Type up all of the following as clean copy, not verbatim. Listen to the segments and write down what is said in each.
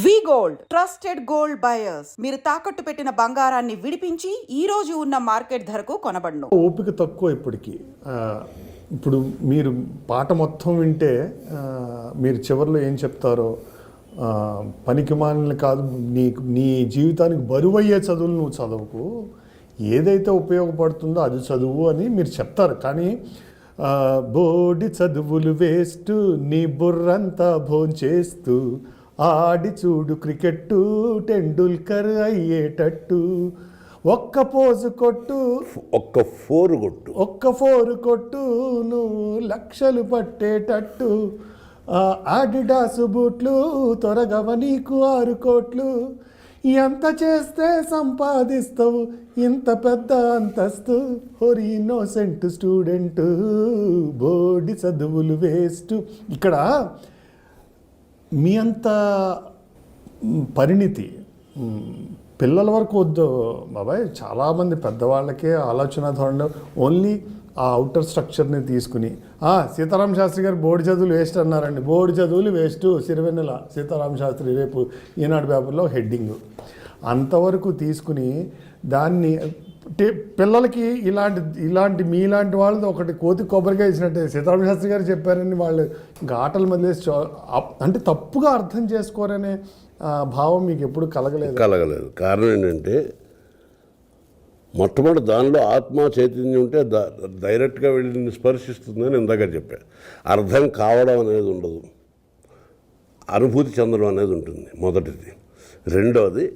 వి gold trusted gold buyers. మీరు తాకట్టు పెట్టిన బంగారాన్ని విడిపించి ఈ రోజు ఉన్న మార్కెట్ ధరకు కొనబడును. ఓపిక తక్కువ ఇప్పటికి. ఇప్పుడు మీరు పాట మొత్తం వింటే మీరు చివరిలో ఏం చెప్తారో, పనికి మాలిన కాదు, నీ జీవితానికి బరువయ్యే చదువులు నువ్వు చదవకు, ఏదైతే ఉపయోగపడుతుందో అది చదువు అని మీరు చెప్తారు. కానీ బోడి చదువులు వేస్ట్, నీ బుర్రంతా భోంచేస్తూ ఆడి చూడు క్రికెట్టు, టెండూల్కర్ అయ్యేటట్టు, ఒక్క పోజు కొట్టు, ఒక్క ఫోరు కొట్టు, నువ్వు లక్షలు పట్టేటట్టు, ఆడిడాసు బూట్లు త్వరగవ నీకు 6 కోట్లు, ఎంత చేస్తే సంపాదిస్తావు ఇంత పెద్ద అంతస్తు, హోరీ ఇన్నోసెంట్ స్టూడెంట్, బోడి చదువులు వేస్ట్. ఇక్కడ మీ అంత పరిణితి పిల్లల వరకు వద్దు బాబాయ్. చాలామంది పెద్దవాళ్ళకే ఆలోచన ధోరణి ఓన్లీ ఆ అవుటర్ స్ట్రక్చర్ని తీసుకుని, సీతారామ శాస్త్రి గారు బోర్డు చదువులు వేస్ట్ అన్నారండి, బోర్డు చదువులు వేస్ట్, సిరివెన్నెల సీతారామ శాస్త్రి రేపు ఈనాడు పేపర్లో హెడ్డింగ్, అంతవరకు తీసుకుని దాన్ని పిల్లలకి ఇలాంటి మీలాంటి వాళ్ళది ఒకటి కోతి కొబ్బరికాయ ఇచ్చినట్టే సీతారామ శాస్త్రి గారు చెప్పారని వాళ్ళు ఇంకా ఆటలు మొదలేసి అంటే తప్పుగా అర్థం చేసుకోరనే భావం మీకు ఎప్పుడు కలగలేదు? కారణం ఏంటంటే మొట్టమొదటి దానిలో ఆత్మ చైతన్యం ఉంటే డైరెక్ట్గా వెళ్ళి స్పర్శిస్తుందని ఇందాక చెప్పాను. అర్థం కావడం అనేది ఉండదు, అనుభూతి చెందడం అనేది ఉంటుంది మొదటిది. రెండవది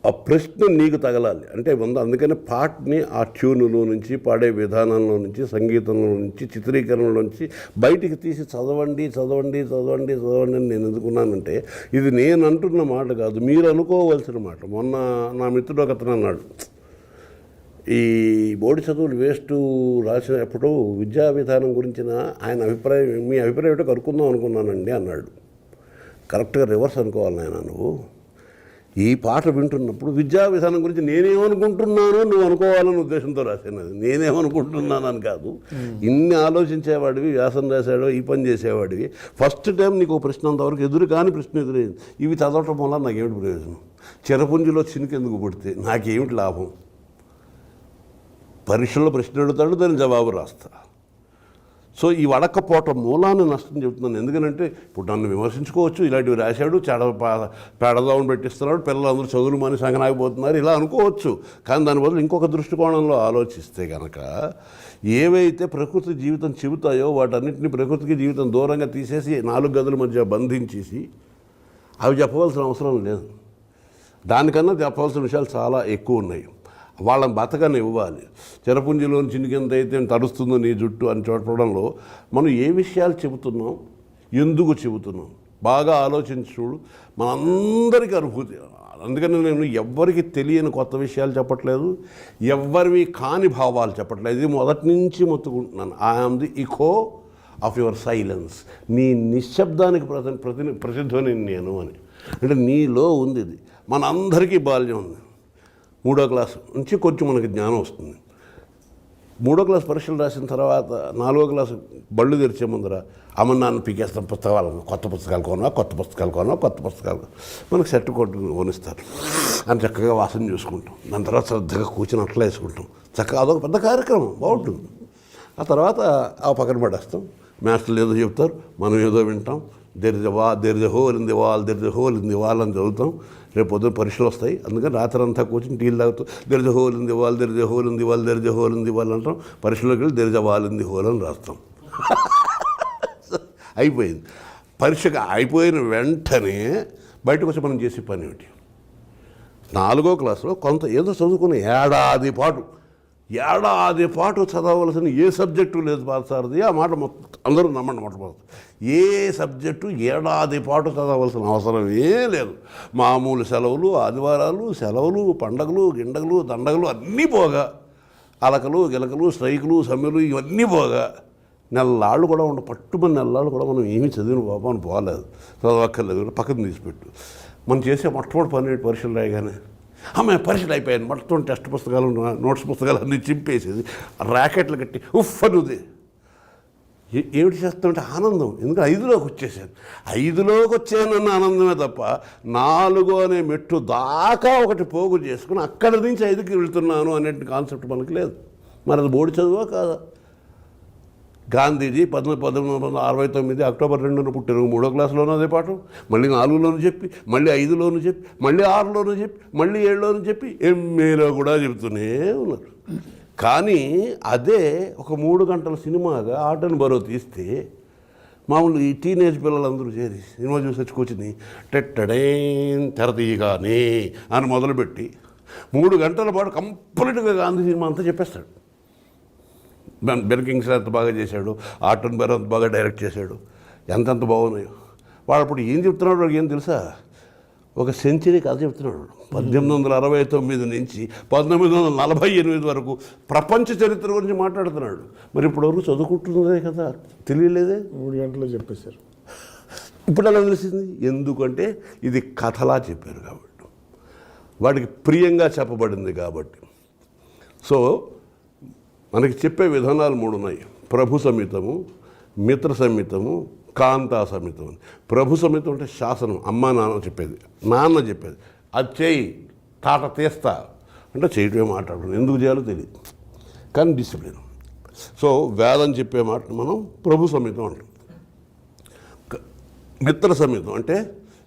ఆ ప్రశ్న నీకు తగలాలి అంటే అందుకని పాటని ఆ ట్యూనులో నుంచి, పాడే విధానంలో నుంచి, సంగీతంలో నుంచి, చిత్రీకరణలో నుంచి బయటికి తీసి చదవండి అని నేను ఎందుకున్నానంటే ఇది నేను అంటున్న మాట కాదు, మీరు అనుకోవాల్సిన మాట. మొన్న నా మిత్రుడు ఒకతను అన్నాడు, ఈ బోర్డు చదువులు వేస్ట్ రాసినప్పుడు విద్యా విధానం గురించిన ఆయన అభిప్రాయం, మీ అభిప్రాయం ఏంటో కనుక్కుందాం అనుకున్నానండి అన్నాడు. కరెక్ట్గా రివర్స్ అనుకోవాలి నాయన, నువ్వు ఈ పాట వింటున్నప్పుడు విద్యా విధానం గురించి నేనేమనుకుంటున్నానో నువ్వు అనుకోవాలని ఉద్దేశంతో రాసినది, నేనేమనుకుంటున్నానని కాదు. ఇన్ని ఆలోచించేవాడివి, వ్యాసం రాసేవాడివి, ఈ పని చేసేవాడివి, ఫస్ట్ టైం నీకు ఒక ప్రశ్న అంతవరకు ఎదురు కాని ప్రశ్న ఎదురైంది. ఇవి చదవటం వల్ల నాకేమిటి ప్రయోజనం? చిరపుంజిలో చినుకెందుకు పుడితే నాకేమిటి లాభం? పరీక్షల్లో ప్రశ్న అడుగుతాడు, దాని జవాబు రాస్తా. సో ఈ వడకపోవటం మూలాన్ని నష్టం చెబుతున్నాను. ఎందుకంటే ఇప్పుడు నన్ను విమర్శించుకోవచ్చు, ఇలాంటివి రాశాడు, పేడదామని పెట్టిస్తున్నాడు, పిల్లలందరూ చదువులు మాని సంగనాగిపోతున్నారు ఇలా అనుకోవచ్చు. కానీ దాని బదులు ఇంకొక దృష్టికోణంలో ఆలోచిస్తే కనుక ఏవైతే ప్రకృతి జీవితం చెబుతాయో వాటన్నిటిని ప్రకృతికి జీవితం దూరంగా తీసేసి 4 గదుల మధ్య బంధించేసి అవి చెప్పవలసిన అవసరం లేదు. దానికన్నా చెప్పవలసిన విషయాలు చాలా ఎక్కువ ఉన్నాయి. వాళ్ళని బతకని ఇవ్వాలి. చిరపుంజిలోని చినికెంత అయితే తడుస్తుందో నీ జుట్టు అని చెప్పడంలో మనం ఏ విషయాలు చెబుతున్నాం, ఎందుకు చెబుతున్నాం బాగా ఆలోచించి చూడు. మనందరికీ అనుభూతి. అందుకని నేను ఎవ్వరికి తెలియని కొత్త విషయాలు చెప్పట్లేదు, ఎవ్వరివి కాని భావాలు చెప్పట్లేదు. ఇది మొదటి నుంచి మొత్తుకుంటున్నాను. I am the echo of your silence. నీ నిశ్శబ్దానికి ప్రసిద్ధని నేను అని. అంటే నీలో ఉంది ఇది. మనందరికీ బాల్యం ఉంది. 3వ క్లాసు నుంచి కొంచెం మనకి జ్ఞానం వస్తుంది. 3వ క్లాస్ పరీక్షలు రాసిన తర్వాత 4వ క్లాసు బళ్ళు తెరిచే ముందర నాన్న పీకేస్తాం పుస్తకాలు, కొత్త పుస్తకాలు మనకు సెట్ కొనిస్తారు అని చక్కగా వాసన చూసుకుంటాం. దాని తర్వాత శ్రద్ధగా కూర్చొని అట్లా వేసుకుంటాం. చక్కగా అదొక పెద్ద కార్యక్రమం, బాగుంటుంది. ఆ తర్వాత ఆ పక్కన పడేస్తాం. మాస్టర్లు ఏదో చెప్తారు, మనం ఏదో వింటాం. There is a whole in the wall అని చదువుతాం. రేపు పొద్దున్న పరీక్షలు వస్తాయి, అందుకని రాత్రి అంతా కూర్చొని టీలు తాగుతూ there is a whole in the wall అంటాం. పరీక్షలోకి వెళ్ళి there is a wall in the whole అని రాస్తాం. అయిపోయింది. పరీక్షగా అయిపోయిన వెంటనే బయటకు వచ్చి మనం చేసే పని ఏమిటి? 4వ క్లాసులో కొంత ఏదో చదువుకున్న ఏడాది పాటు చదవవలసిన ఏ సబ్జెక్టు లేదు పాఠశాలది. ఆ మాట అందరూ నమ్మండి. మొట్టమొదటి ఏ సబ్జెక్టు ఏడాది పాటు చదవలసిన అవసరం లేదు. మామూలు సెలవులు, ఆదివారాలు సెలవులు, పండగలు, గిండగలు, దండగలు అన్నీ పోగా, అలకలు గిలకలు, స్ట్రైకులు, సమ్మెలు ఇవన్నీ పోగా నెలలాళ్ళు కూడా పట్టుమని నెలలాళ్ళు కూడా మనం ఏమీ చదివిన పాపని పోలేదు, చదవక్కర్లేదు, పక్కన తీసిపెట్టు. మనం చేసే మొట్టమొదటి పని పరీక్షలు రాయగానే పరీక్షలు అయిపోయాను, మొత్తం టెస్ట్ పుస్తకాలు, నోట్స్ పుస్తకాలు అన్నీ చింపేసేది ర్యాకెట్లు కట్టి ఉఫ్ అనుది ఏమిటి చేస్తామంటే ఆనందం. ఎందుకంటే 5లోకి వచ్చేసాను. 5లోకి వచ్చానన్న ఆనందమే తప్ప 4 అనే మెట్టు దాకా ఒకటి పోగు చేసుకుని అక్కడి నుంచి 5కి వెళ్తున్నాను అనే కాన్సెప్ట్ మనకు లేదు. మరి అది బోర్డు చదువా కాదా? గాంధీజీ 1969 అక్టోబర్ 2న పుట్టారు. 3వ క్లాసులోనూ అదే పాఠం, మళ్ళీ 4లోనూ చెప్పి, మళ్ళీ 5లోనూ చెప్పి, మళ్ళీ 6లోనూ చెప్పి, మళ్ళీ 7లోనూ చెప్పి, ఎంఏలో కూడా చెబుతూనే ఉన్నారు. కానీ అదే ఒక 3 గంటల సినిమాగా ఆటను బరో తీస్తే మామూలు ఈ టీనేజ్ పిల్లలందరూ చేరి సినిమా చూసి వచ్చి టెట్టడే తెర తీయగానే అని మొదలుపెట్టి 3 గంటల పాటు కంప్లీట్గా గాంధీ సినిమా అంతా చెప్పేస్తాడు. బెన్ కింగ్స్లీ అంత బాగా చేశాడు, ఆటన్ బెర్ అంత బాగా డైరెక్ట్ చేశాడు, ఎంతెంత బాగున్నాయో. వాడు అప్పుడు ఏం చెప్తున్నాడు వాడికి ఏం తెలుసా? ఒక సెంచరీ కథ చెప్తున్నాడు. 1869 నుంచి 1948 వరకు ప్రపంచ చరిత్ర గురించి మాట్లాడుతున్నాడు. మరి ఇప్పటివరకు చదువుకుంటున్నదే కదా, తెలియలేదే. 3 గంటలు చెప్పేశారు. ఇప్పుడు ఎలా తెలిసింది? ఎందుకంటే ఇది కథలా చెప్పారు కాబట్టి, వాడికి ప్రియంగా చెప్పబడింది కాబట్టి. సో మనకి చెప్పే విధానాలు 3 ఉన్నాయి: ప్రభు సమితము, మిత్ర సమితము, కాంతా సమితం అని. ప్రభు సమితం అంటే శాసనం, అమ్మ నాన్న చెప్పేది, నాన్న చెప్పేది, అది చేయి తాట తీస్తా అంటే చేయటమే మాట్లాడడం, ఎందుకు చేయాలో తెలియదు కానీ డిసిప్లిన్. సో వేదం చెప్పే మాట మనం ప్రభు సమితం అంటాం. మిత్ర సమితం అంటే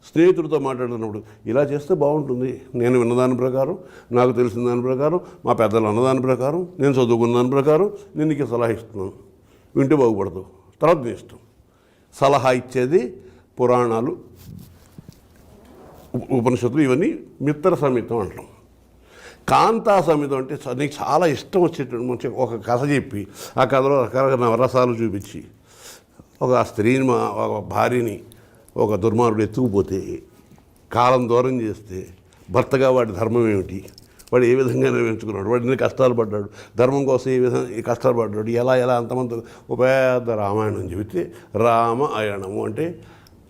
స్నేహితుడితో మాట్లాడుతున్నప్పుడు ఇలా చేస్తే బాగుంటుంది, నేను విన్నదాని ప్రకారం, నాకు తెలిసిన దాని ప్రకారం, మా పెద్దలు అన్నదాని ప్రకారం, నేను చదువుకున్న దాని ప్రకారం నేను నీకు సలహా ఇస్తున్నాను, వింటే బాగుపడతావు, తర్వాత నీ ఇష్టం. సలహా ఇచ్చేది పురాణాలు, ఉపనిషత్తులు, ఇవన్నీ మిత్ర సమితం అంటాం. కాంతా సమితం అంటే నీకు చాలా ఇష్టం వచ్చేటట్టు మంచి ఒక కథ చెప్పి ఆ కథలో రకరకాల నవరసాలు చూపించి ఒక స్త్రీని ఒక భార్యని ఒక దుర్మార్గుడు ఎత్తుకుపోతే కాలం దూరం చేస్తే భర్తగా వాడి ధర్మం ఏమిటి, వాడు ఏ విధంగా నిర్వహించుకున్నాడు, వాడు ఎన్ని కష్టాలు పడ్డాడు, ధర్మం కోసం ఏ విధంగా కష్టాలు పడ్డాడు, ఎలా అంతమంది ఒక పెద్ద రామాయణం చెబితే రామ అయణము అంటే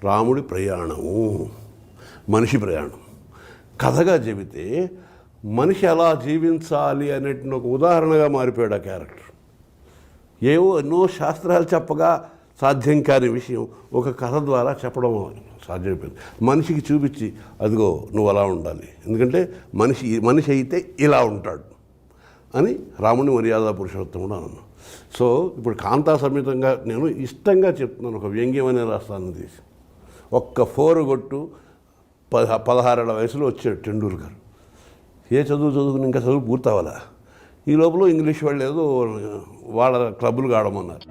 రాముడి ప్రయాణము, మనిషి ప్రయాణం కథగా చెబితే మనిషి ఎలా జీవించాలి అనేటిని ఒక ఉదాహరణగా మారిపోయాడు ఆ క్యారెక్టర్. ఎన్నో శాస్త్రాలు చెప్పగా సాధ్యం కాని విషయం ఒక కథ ద్వారా చెప్పడం సాధ్యమైపోయింది. మనిషికి చూపించి అదిగో నువ్వు అలా ఉండాలి, ఎందుకంటే మనిషి అయితే ఇలా ఉంటాడు అని రాముని మర్యాద పురుషోత్తముడు అన్నాను. సో ఇప్పుడు కాంతా సమేతంగా నేను ఇష్టంగా చెప్తున్నాను, ఒక వ్యంగ్యం అనే రాష్ట్రాన్ని తీసి. ఒక్క 4 కొట్టు 16 ఏళ్ల వయసులో వచ్చాడు టెండూల్కర్. ఏ చదువుకుని ఇంకా చదువు పూర్తవ్వాలా, ఈ లోపల ఇంగ్లీష్ వాళ్ళు ఏదో వాళ్ళ క్లబ్బులు ఆడమన్నారు.